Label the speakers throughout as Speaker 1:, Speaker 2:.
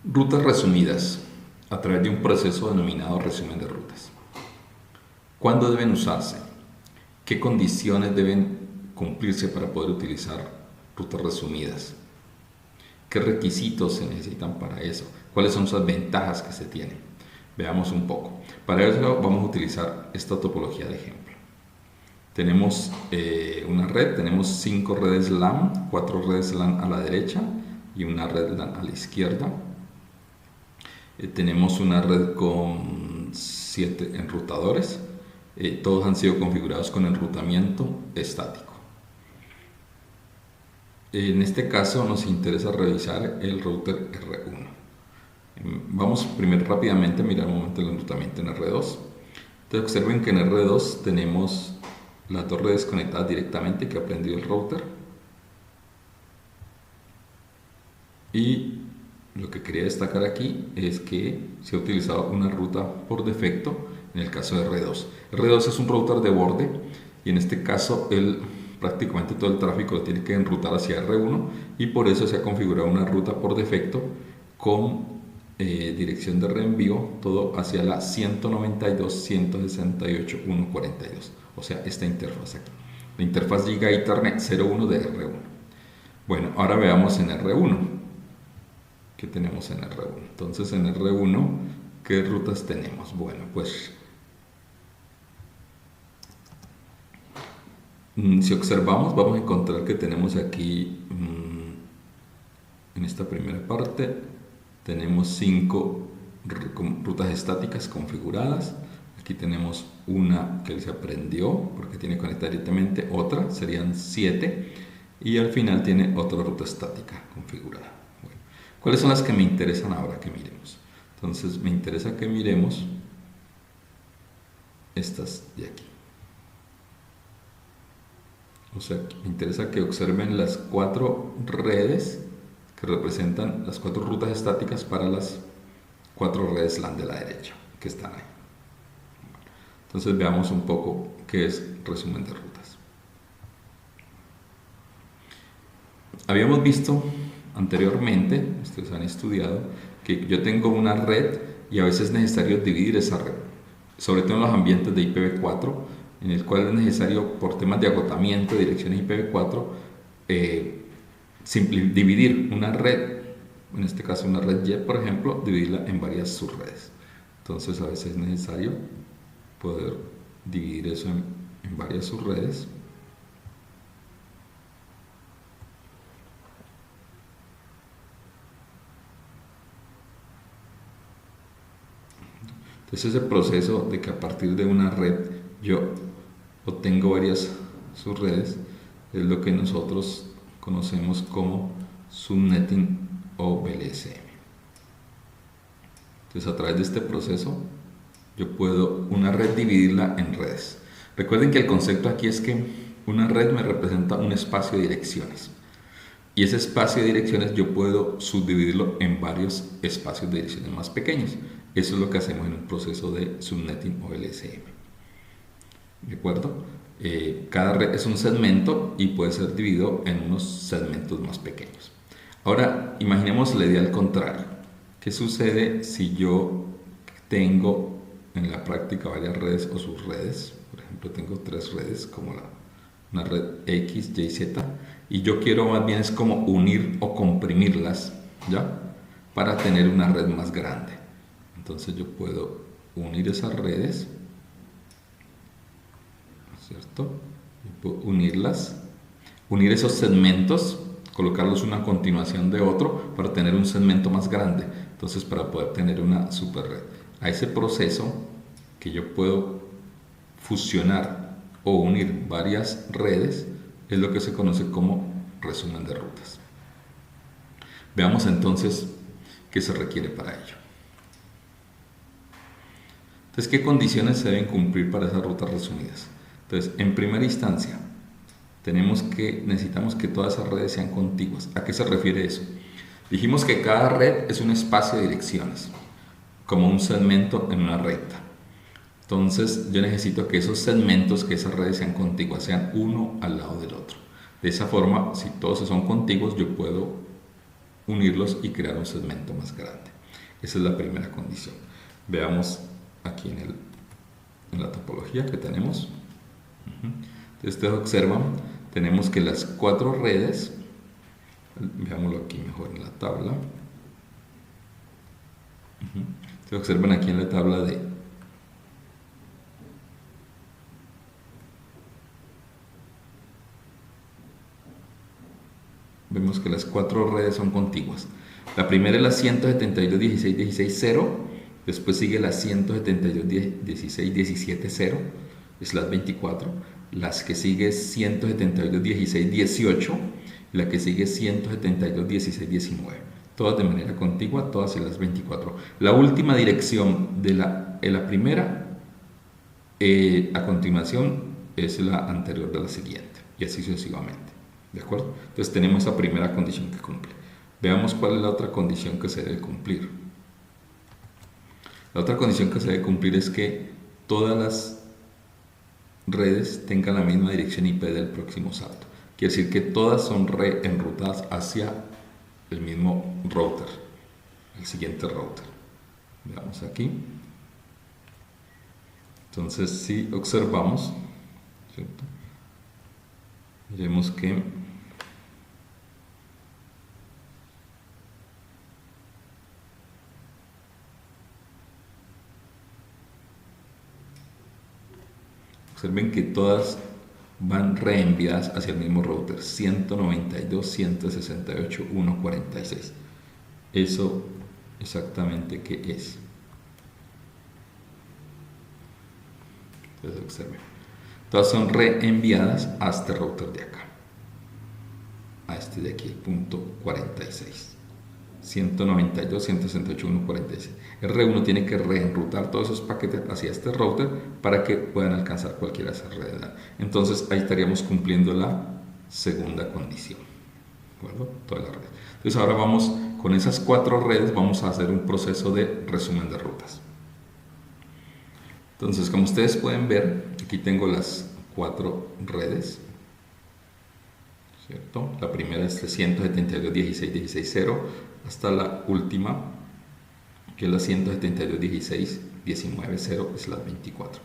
Speaker 1: Rutas resumidas a través de un proceso denominado resumen de rutas. ¿Cuándo deben usarse? ¿Qué condiciones deben cumplirse para poder utilizar rutas resumidas? ¿Qué requisitos se necesitan para eso? ¿Cuáles son sus ventajas que se tienen? Veamos un poco. Para eso vamos a utilizar esta topología de ejemplo. Tenemos una red, tenemos 5 redes LAN, 4 redes LAN a la derecha y una red LAN a la izquierda. Tenemos una red con 7 enrutadores. Todos han sido configurados con enrutamiento estático. En este caso nos interesa revisar el router R1. Vamos primero rápidamente a mirar un momento el enrutamiento en R2. Entonces observen que en R2 tenemos las dos redes conectadas directamente que ha prendido el router. Y lo que quería destacar aquí es que se ha utilizado una ruta por defecto en el caso de R2. R2 es un router de borde y en este caso prácticamente todo el tráfico lo tiene que enrutar hacia R1 y por eso se ha configurado una ruta por defecto con dirección de reenvío todo hacia la 192.168.1.42, o sea, esta interfaz aquí, la interfaz Giga Ethernet 01 de R1. Bueno, ahora veamos en R1. ¿Qué tenemos en R1? Entonces en R1, ¿qué rutas tenemos? Bueno, pues si observamos vamos a encontrar que tenemos aquí en esta primera parte tenemos 5 rutas estáticas configuradas. Aquí tenemos una que se aprendió porque tiene conectada directamente, otra serían 7 y al final tiene otra ruta estática configurada. Bueno, ¿cuáles son las que me interesan ahora que miremos? Entonces me interesa que miremos estas de aquí. O sea, me interesa que observen las 4 redes que representan las 4 rutas estáticas para las 4 redes LAN de la derecha que están ahí. Entonces veamos un poco qué es resumen de rutas. Habíamos visto anteriormente, ustedes han estudiado, que yo tengo una red y a veces es necesario dividir esa red, sobre todo en los ambientes de IPv4, en el cual es necesario, por temas de agotamiento de direcciones IPv4, dividir una red, en este caso una red JET, por ejemplo, dividirla en varias subredes. Entonces a veces es necesario poder dividir eso en varias subredes. Entonces ese proceso de que a partir de una red yo obtengo varias subredes es lo que nosotros conocemos como subnetting o VLSM. Entonces a través de este proceso yo puedo una red dividirla en redes. Recuerden que el concepto aquí es que una red me representa un espacio de direcciones y ese espacio de direcciones yo puedo subdividirlo en varios espacios de direcciones más pequeños. Eso es lo que hacemos en un proceso de subnetting o VLSM. ¿De acuerdo? Cada red es un segmento y puede ser dividido en unos segmentos más pequeños. Ahora, imaginemos la idea al contrario. ¿Qué sucede si yo tengo en la práctica varias redes o subredes? Por ejemplo, tengo 3 redes como una red X, Y, Z y yo quiero más bien es como unir o comprimirlas, ¿ya? Para tener una red más grande. Entonces yo puedo unir esas redes, ¿cierto? Yo puedo unirlas, unir esos segmentos, colocarlos una a continuación de otro para tener un segmento más grande. Entonces para poder tener una super red. A ese proceso que yo puedo fusionar o unir varias redes es lo que se conoce como resumen de rutas. Veamos entonces qué se requiere para ello. Entonces, ¿qué condiciones se deben cumplir para esas rutas resumidas? Entonces, en primera instancia, necesitamos que todas esas redes sean contiguas. ¿A qué se refiere eso? Dijimos que cada red es un espacio de direcciones, como un segmento en una recta. Entonces, yo necesito que esos segmentos, que esas redes sean contiguas, sean uno al lado del otro. De esa forma, si todos son contiguos, yo puedo unirlos y crear un segmento más grande. Esa es la primera condición. Veamos aquí en la topología que tenemos. Entonces ustedes observan, tenemos que las 4 redes, veámoslo aquí mejor en la tabla. Ustedes observan aquí en la tabla vemos que las 4 redes son contiguas. La primera es la 172.16.16.0, después sigue la 172.16.17.0, es la 24, las que sigue 172.16.18, la que sigue 172.16.19, todas de manera contigua, todas en las 24. La última dirección de la primera, a continuación, es la anterior de la siguiente, y así sucesivamente. ¿De acuerdo? Entonces tenemos esa primera condición que cumple. Veamos cuál es la otra condición que se debe cumplir. La otra condición que se debe cumplir es que todas las redes tengan la misma dirección IP del próximo salto. Quiere decir que todas son reenrutadas hacia el mismo router, el siguiente router. Veamos aquí. Entonces, si observamos, ¿cierto? Veremos que observen que todas van reenviadas hacia el mismo router 192.168.1.46. Eso exactamente qué es. Entonces observen, todas son reenviadas a este router de acá, a este de aquí, punto 46. 192.168.1.46. R1 tiene que reenrutar todos esos paquetes hacia este router para que puedan alcanzar cualquiera de esas redes. Entonces ahí estaríamos cumpliendo la segunda condición. ¿De acuerdo? Todas las redes. Entonces ahora vamos con esas 4 redes, vamos a hacer un proceso de resumen de rutas. Entonces, como ustedes pueden ver, aquí tengo las 4 redes, ¿cierto? La primera es 172.16.16.0 hasta la última, que es la 172.16.19.0, es la 24.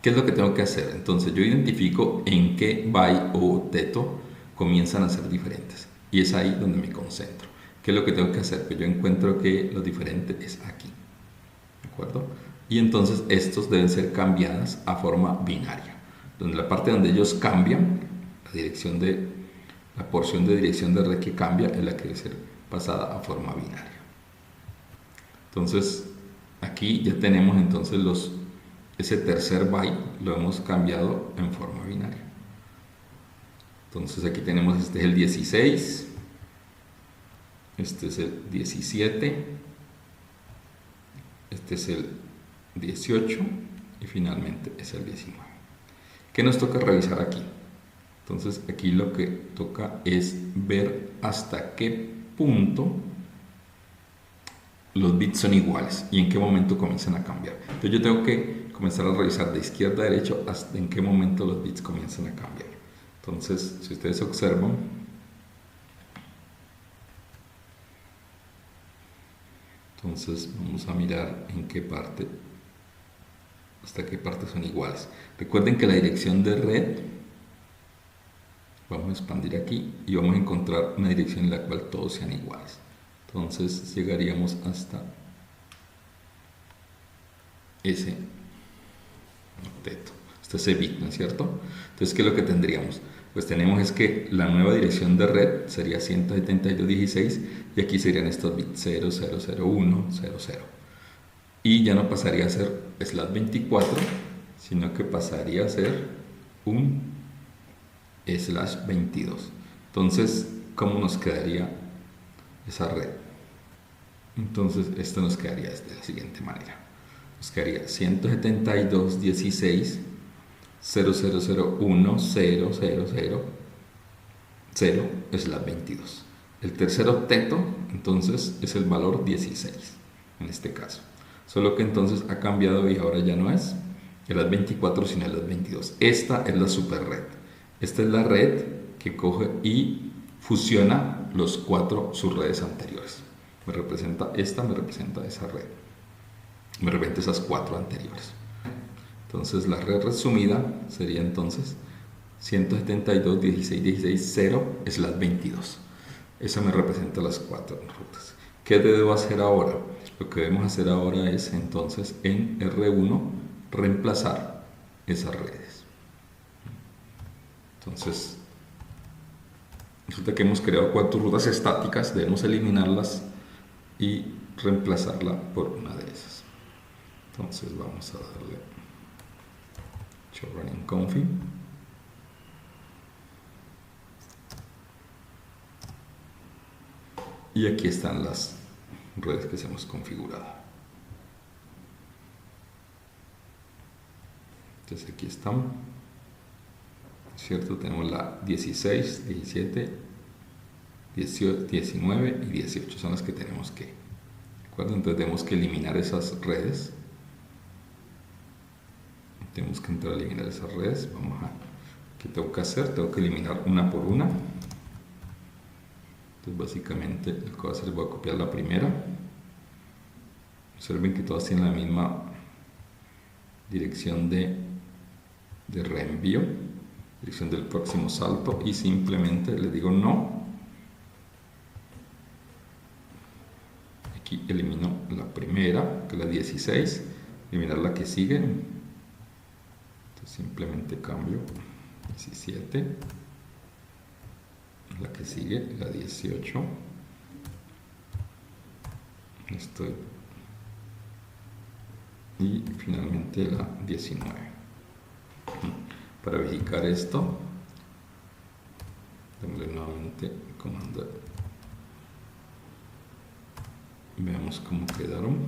Speaker 1: ¿Qué es lo que tengo que hacer? Entonces yo identifico en qué byte o teto comienzan a ser diferentes, y es ahí donde me concentro. ¿Qué es lo que tengo que hacer? Pues yo encuentro que lo diferente es aquí, ¿de acuerdo? Y entonces estos deben ser cambiadas a forma binaria, donde la parte donde ellos cambian, la porción de dirección de red que cambia es la que debe ser pasada a forma binaria. Entonces aquí ya tenemos entonces ese tercer byte lo hemos cambiado en forma binaria. Entonces aquí tenemos, este es el 16, este es el 17, este es el 18 y finalmente es el 19. ¿Qué nos toca revisar aquí? Entonces aquí lo que toca es ver hasta qué punto los bits son iguales y en qué momento comienzan a cambiar. Entonces yo tengo que comenzar a revisar de izquierda a derecha hasta en qué momento los bits comienzan a cambiar. Entonces, si ustedes observan, entonces vamos a mirar en qué parte, hasta qué parte son iguales. Recuerden que la dirección de red, vamos a expandir aquí y vamos a encontrar una dirección en la cual todos sean iguales. Entonces llegaríamos hasta ese octeto, hasta ese bit, ¿no es cierto? Entonces, ¿qué es lo que tendríamos? Pues tenemos es que la nueva dirección de red sería 172.16 y aquí serían estos bits 0, 0, 0, 1, 0, 0. Y ya no pasaría a ser /24, sino que pasaría a ser un /22. Entonces, ¿cómo nos quedaría esa red? Entonces, esto nos quedaría de la siguiente manera. Nos quedaría 172.16, 0001, 0, 0, 0, 0, /22. El tercer octeto, entonces, es el valor 16, en este caso. Solo que entonces ha cambiado y ahora ya no es el /24, sino el /22. Esta es la super red. Esta es la red que coge y fusiona los 4 subredes anteriores. Me representa esa red. Me representa esas 4 anteriores. Entonces la red resumida sería entonces 172.16.16.0/22. Esa me representa las 4 rutas. ¿Qué debo hacer ahora? Lo que debemos hacer ahora es entonces en R1 reemplazar esas redes. Entonces resulta que hemos creado 4 rutas estáticas, debemos eliminarlas y reemplazarla por una de esas. Entonces vamos a darle show running config. Y aquí están las redes que hemos configurado. Entonces aquí están, ¿cierto? Tenemos la 16, 17, 18, 19 y 18. Son las que tenemos que, ¿de acuerdo? Entonces tenemos que eliminar esas redes. Tenemos que entrar a eliminar esas redes. ¿Qué tengo que hacer? Tengo que eliminar una por una. Entonces básicamente lo que voy a hacer es voy a copiar la primera. Observen que todas tienen la misma dirección de reenvío, dirección del próximo salto, y simplemente le digo no. Aquí elimino la primera, que es la 16, eliminar la que sigue. Entonces simplemente cambio 17. La que sigue, la 18. Y finalmente la 19. Para verificar esto, démosle nuevamente comando. Veamos cómo quedaron.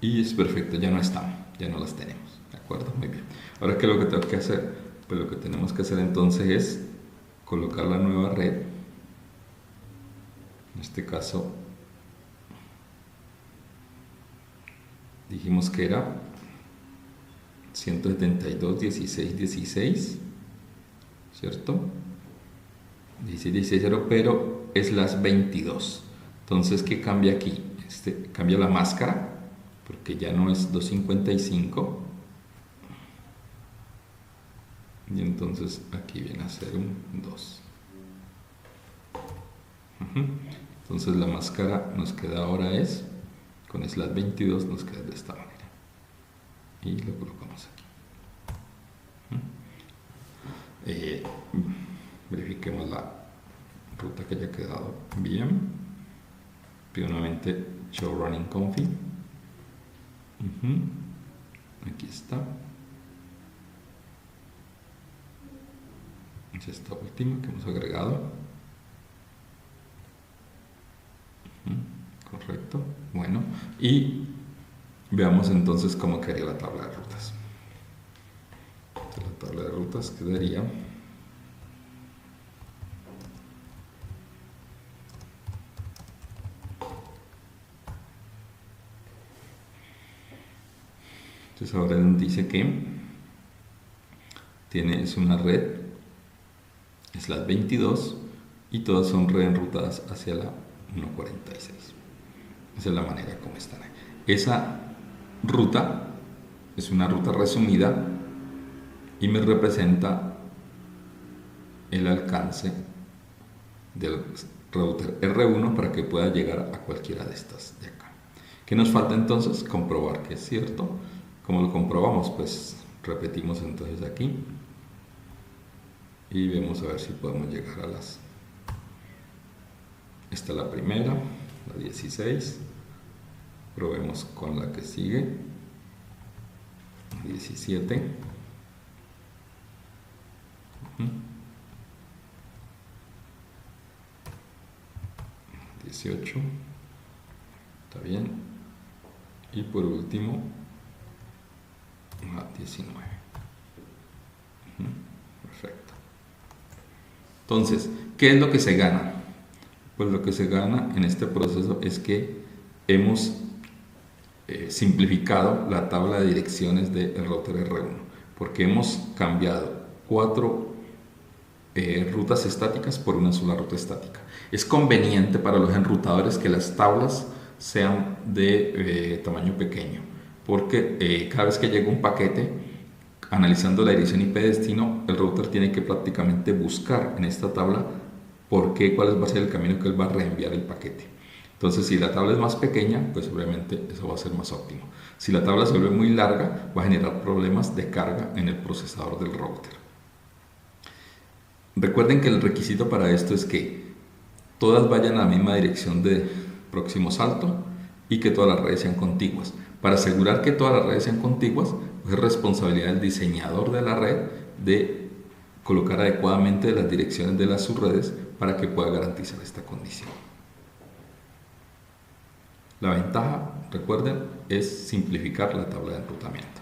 Speaker 1: Y es perfecto, ya no están, ya no las tenemos. ¿De acuerdo? Muy bien. Ahora, ¿qué es lo que tengo que hacer? Pues lo que tenemos que hacer entonces es colocar la nueva red. En este caso dijimos que era 172.16.16, ¿cierto? 16.16.0, pero es las 22. Entonces, ¿qué cambia aquí? Cambia la máscara, porque ya no es 255. Y entonces aquí viene a ser un 2. Entonces la máscara nos queda ahora es, con slash 22 nos queda de esta manera. Y lo colocamos aquí. Verifiquemos la ruta que haya quedado bien. Pido nuevamente show running config. Aquí está. Es esta última que hemos agregado. Correcto. Bueno, y veamos entonces cómo quedaría la tabla de rutas. Entonces, la tabla de rutas quedaría entonces ahora dice que es una red, es la 22, y todas son reenrutadas hacia la 1.46. Esa es la manera como están. Esa ruta es una ruta resumida y me representa el alcance del router R1 para que pueda llegar a cualquiera de estas de acá. ¿Qué nos falta entonces? Comprobar que es cierto. ¿Cómo lo comprobamos? Pues repetimos entonces aquí y vemos a ver si podemos llegar a las. Esta es la primera, la 16. Probemos con la que sigue, 17. 18. Está bien. Y por último, la 19. Perfecto. Entonces, ¿qué es lo que se gana? Pues lo que se gana en este proceso es que hemos simplificado la tabla de direcciones del router R1, porque hemos cambiado 4 rutas estáticas por una sola ruta estática. Es conveniente para los enrutadores que las tablas sean de tamaño pequeño, porque cada vez que llega un paquete, analizando la dirección IP destino, el router tiene que prácticamente buscar en esta tabla cuál va a ser el camino que él va a reenviar el paquete. Entonces, si la tabla es más pequeña, pues obviamente eso va a ser más óptimo. Si la tabla se vuelve muy larga, va a generar problemas de carga en el procesador del router. Recuerden que el requisito para esto es que todas vayan a la misma dirección de próximo salto y que todas las redes sean contiguas. Para asegurar que todas las redes sean contiguas, pues es responsabilidad del diseñador de la red de colocar adecuadamente las direcciones de las subredes para que pueda garantizar esta condición. La ventaja, recuerden, es simplificar la tabla de enrutamiento.